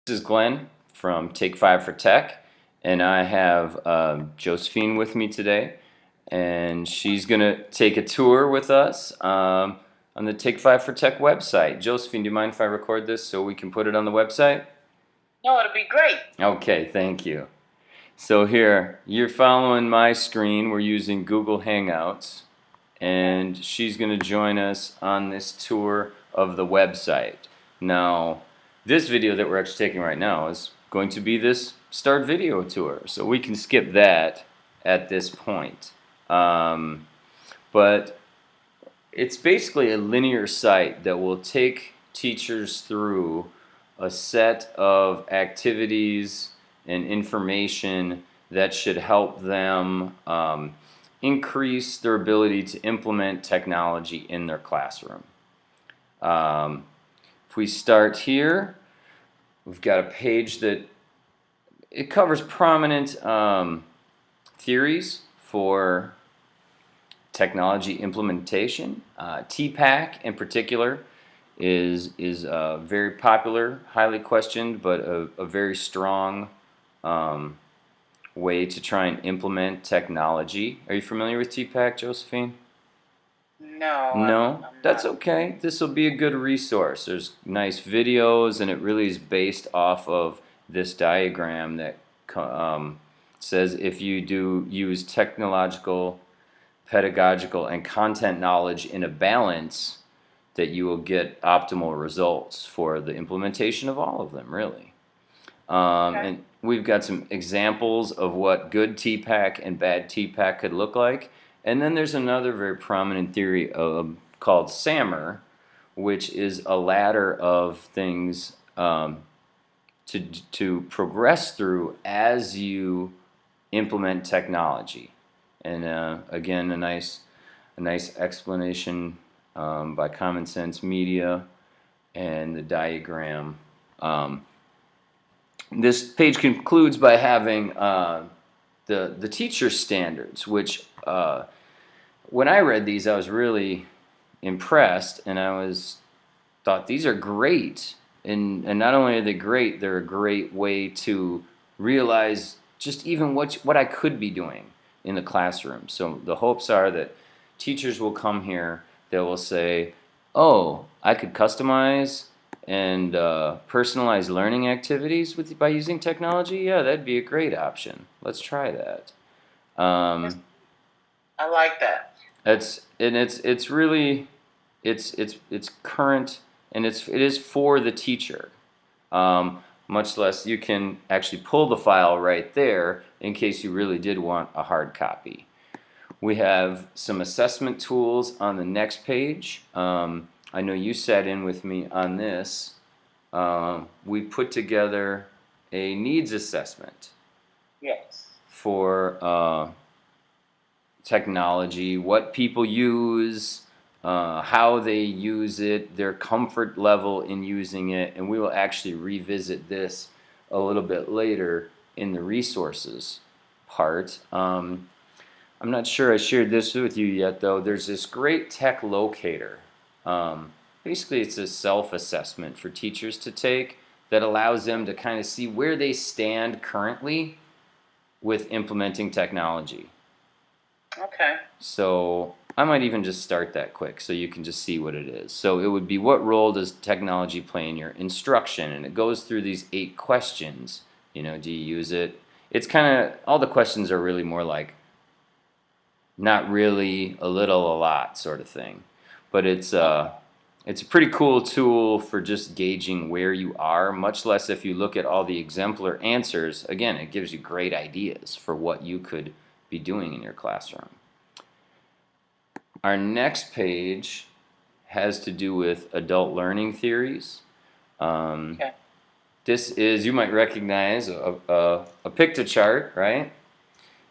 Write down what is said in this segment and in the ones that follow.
This is Glenn from Take 5 for Tech, and I have Josephine with me today, and she's going to take a tour with us on the Take 5 for Tech website. Josephine, do you mind if I record this so we can put it on the website? No, it'll be great. Okay, thank you. So here, you're following my screen. We're using Google Hangouts, and she's going to join us on this tour of the website. Now, this video that we're actually taking right now is going to be this start video tour, so we can skip that at this point. But it's basically a linear site that will take teachers through a set of activities and information that should help them increase their ability to implement technology in their classroom. If we start here, we've got a page that it covers prominent theories for technology implementation. TPAC in particular is very popular, highly questioned, but a very strong way to try and implement technology. Are you familiar with TPAC, Josephine? No, No? I'm That's not. okay. This will be a good resource. There's nice videos, and it really is based off of this diagram that says if you do use technological, pedagogical, and content knowledge in a balance, that you will get optimal results for the implementation of all of them, really. Okay. And we've got some examples of what good TPAC and bad TPAC could look like. And then there's another very prominent theory called SAMR, which is a ladder of things to progress through as you implement technology. And again, a nice explanation by Common Sense Media and the diagram. This page concludes by having the teacher standards, which when I read these, I was really impressed, and thought these are great. And not only are they great, they're a great way to realize just even what I could be doing in the classroom. So the hopes are that teachers will come here, they will say, oh, I could customize and personalize learning activities by using technology. Yeah, that'd be a great option. Let's try that. Yes, I like that. It's really it's current, and it is for the teacher. Much less you can actually pull the file right there in case you really did want a hard copy. We have some assessment tools on the next page. I know you sat in with me on this. We put together a needs assessment Yes. for technology, what people use, how they use it, their comfort level in using it, and we will actually revisit this a little bit later in the resources part. I'm not sure I shared this with you yet, though. There's this great tech locator. Basically, it's a self-assessment for teachers to take that allows them to kind of see where they stand currently with implementing technology. Okay. So I might even just start that quick so you can just see what it is. So it would be, what role does technology play in your instruction? And it goes through these 8 questions. You know, do you use it? It's kind of, all the questions are really more like, not really, a little, a lot sort of thing. But it's a pretty cool tool for just gauging where you are, much less if you look at all the exemplar answers. Again, it gives you great ideas for what you could be doing in your classroom. Our next page has to do with adult learning theories. Okay. This is, you might recognize, a pictochart, right?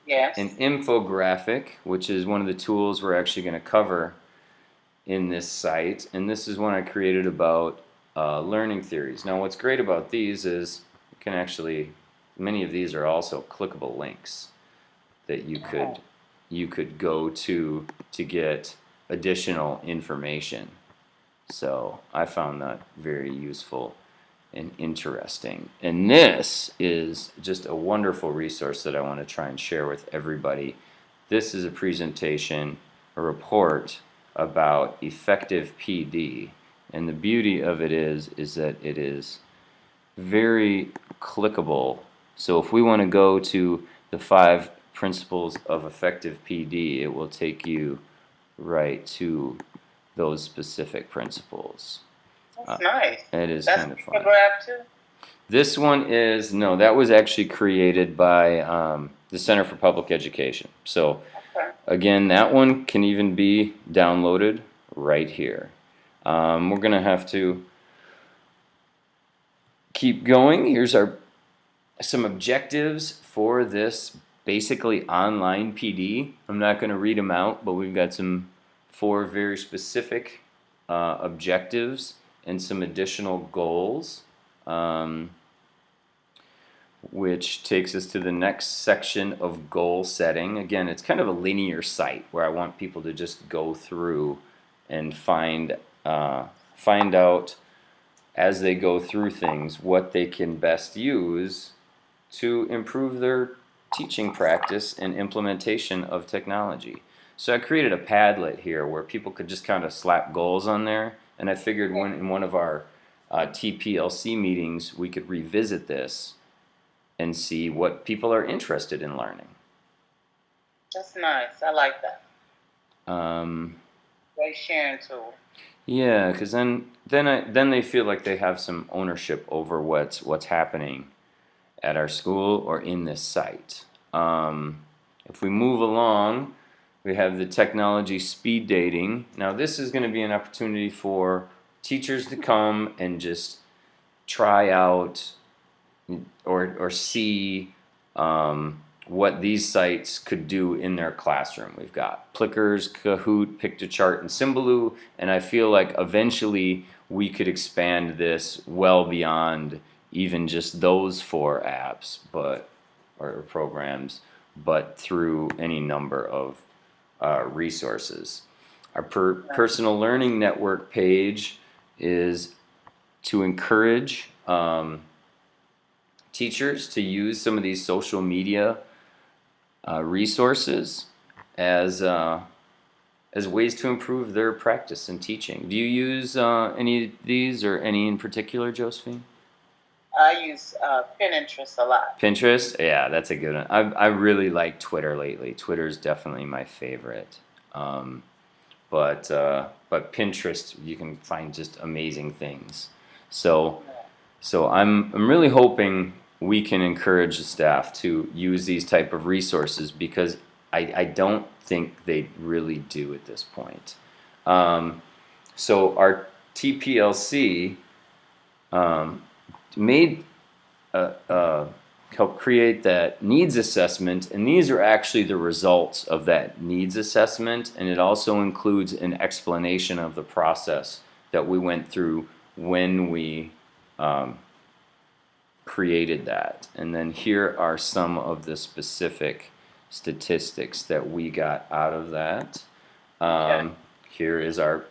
Yes. An infographic, which is one of the tools we're actually going to cover in this site. And this is one I created about learning theories. Now, what's great about these is you can actually, many of these are also clickable links that you could go to get additional information. So I found that very useful. and interesting. And this is just a wonderful resource that I want to try and share with everybody. This is a presentation, a report about effective PD. And the beauty of it is that it is very clickable. So if we want to go to the 5 principles of effective PD, it will take you right to those specific principles. That's nice. It is That's kind of fun. too? This one is, no, that was actually created by the Center for Public Education. So again, that one can even be downloaded right here. We're going to have to keep going. Here's some objectives for this basically online PD. I'm not going to read them out, but we've got 4 very specific objectives and some additional goals, which takes us to the next section of goal setting. Again, it's kind of a linear site where I want people to just go through and find out as they go through things what they can best use to improve their teaching practice and implementation of technology. So I created a Padlet here where people could just kind of slap goals on there, and I figured in one of our TPLC meetings we could revisit this and see what people are interested in learning. That's nice. I like that. Great sharing tool. Yeah, because then they feel like they have some ownership over what's happening at our school or in this site. If we move along, we have the technology speed dating. Now this is going to be an opportunity for teachers to come and just try out or see what these sites could do in their classroom. We've got Plickers, Kahoot, Pictochart, and Symbaloo, and I feel like eventually we could expand this well beyond even just those 4 apps, or programs, but through any number of resources. Our personal learning network page is to encourage teachers to use some of these social media resources as ways to improve their practice in teaching. Do you use any of these or any in particular, Josephine? I use Pinterest a lot. Pinterest? Yeah, that's a good one. I really like Twitter lately. Twitter's definitely my favorite. But Pinterest, you can find just amazing things. So I'm really hoping we can encourage the staff to use these type of resources, because I don't think they really do at this point. So our TPLC helped create that needs assessment, and these are actually the results of that needs assessment, and it also includes an explanation of the process that we went through when we created that. And then here are some of the specific statistics that we got out of that. Here is our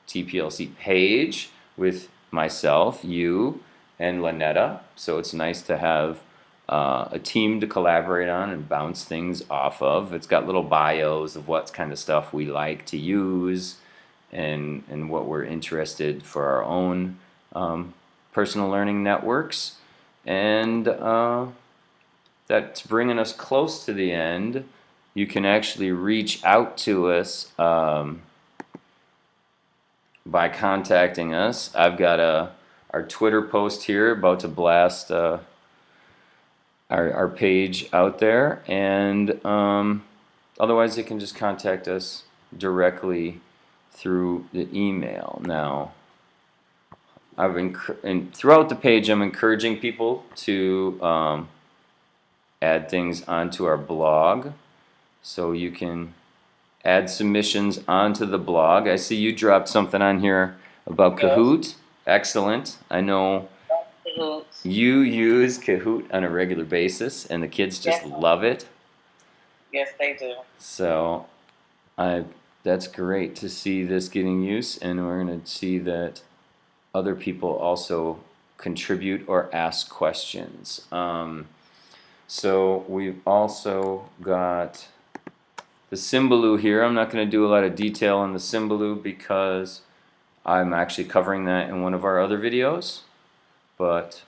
TPLC page with myself, you, and Lynetta. So it's nice to have a team to collaborate on and bounce things off of. It's got little bios of what kind of stuff we like to use and what we're interested for our own personal learning networks. And that's bringing us close to the end. You can actually reach out to us by contacting us. I've got our Twitter post here, about to blast our page out there, and otherwise they can just contact us directly through the email. Now, and throughout the page, I'm encouraging people to add things onto our blog, so you can add submissions onto the blog. I see you dropped something on here about Kahoot. Excellent. I know you use Kahoot on a regular basis, and the kids just love it. Yes, they do. So that's great to see this getting use, and we're going to see that other people also contribute or ask questions. So we've also got the Symbaloo here. I'm not going to do a lot of detail on the Symbaloo because I'm actually covering that in one of our other videos, but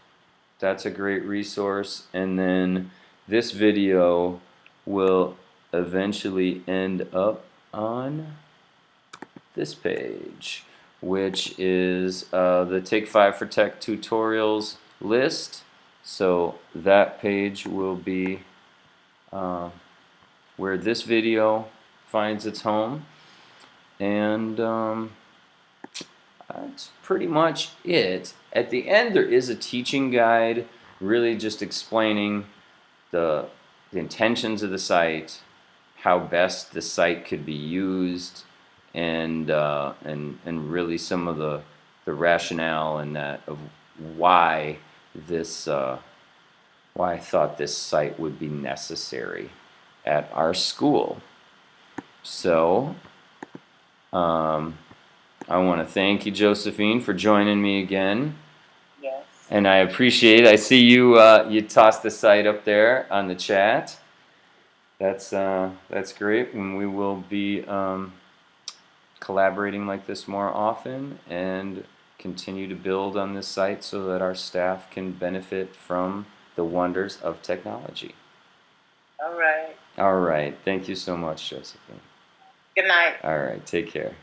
that's a great resource. And then this video will eventually end up on this page, which is the Take 5 for Tech tutorials list. So that page will be where this video finds its home, and that's pretty much it. At the end there is a teaching guide really just explaining the intentions of the site, how best the site could be used, and really some of the rationale and that of why this why I thought this site would be necessary at our school. So I want to thank you, Josephine, for joining me again. Yes. And I appreciate, I see you you tossed the site up there on the chat. That's great, and we will be collaborating like this more often and continue to build on this site so that our staff can benefit from the wonders of technology. All right. All right. Thank you so much, Josephine. Good night. All right. Take care.